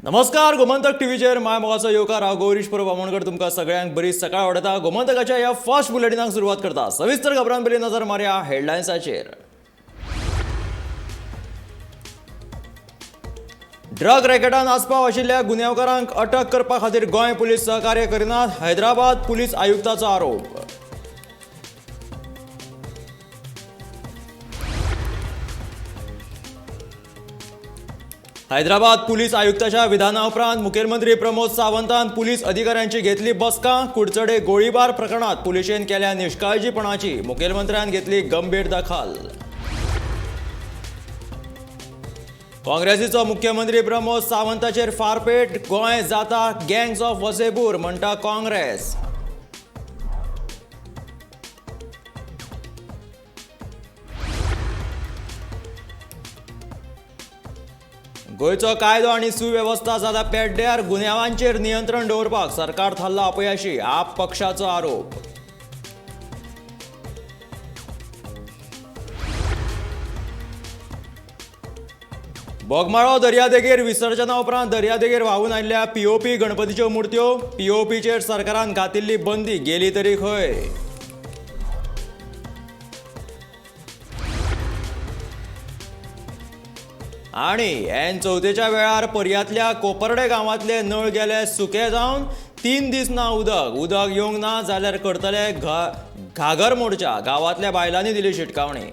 नमस्कार. गोमंतक टीव्हीचेर माय मोगाचो येवकार. हांव गौरीश परब आमोणकर तुमकां सगळ्यांक बरी सकाळ आवडता. गोमंतकाच्या ह्या फर्स्ट बुलेटिनाक सुरवात करता. सविस्तर खबरां पयलीं नजर मारया हेडलायन्साचेर. ड्रग रॅकेटान आस्पाव आशिल्ल्या गुन्यांवकारांक अटक करपा खातीर गोंय पुलीस सहकार्य करिनात. हैदराबाद पुलीस आयुक्ताचो आरोप. हैदराबाद पुलीस आयुक्ताच्या विधाना उपरांत मुखेलमंत्री प्रमोद सावंतान पुलीस अधिकाऱ्यांची घेतली बसका. कुडचडे गोळीबार प्रकरणात पुलिशेन केल्या निश्काळजीपणाची मुखेलमंत्र्यान घेतली गंभीर दखल. काँग्रेसीचो मुख्यमंत्री प्रमोद सावंताचेर फारपेट. गोंय जाता गँग्स ऑफ वसेपूर म्हणटा काँग्रेस. गोंयचो कायदो आनी सुवेवस्था जाता पेड्ड्यार. गुन्यांवांचेर नियंत्रण दवरपाक सरकार थारला अपयशी. आप पक्षाचो आरोप. बोगमाळो दर्यादेगेर विसर्जना उपरांत दर्यादेगेर व्हांवून आयिल्ल्या पीओपी गणपतीच्यो मुर्त्यो. पीओपीचेर सरकारान घातिल्ली बंदी गेली तरी खंय. आणि N चवथेच्या वेळार पर्यांतल्या कोपर्डे गांवांतले नळ गेले सुके जावन. 3 दीस ना उदक येवंक ना जाल्यार करतले घागर मोर्चा. गांवांतल्या बायलांनी दिली शिटकावणी.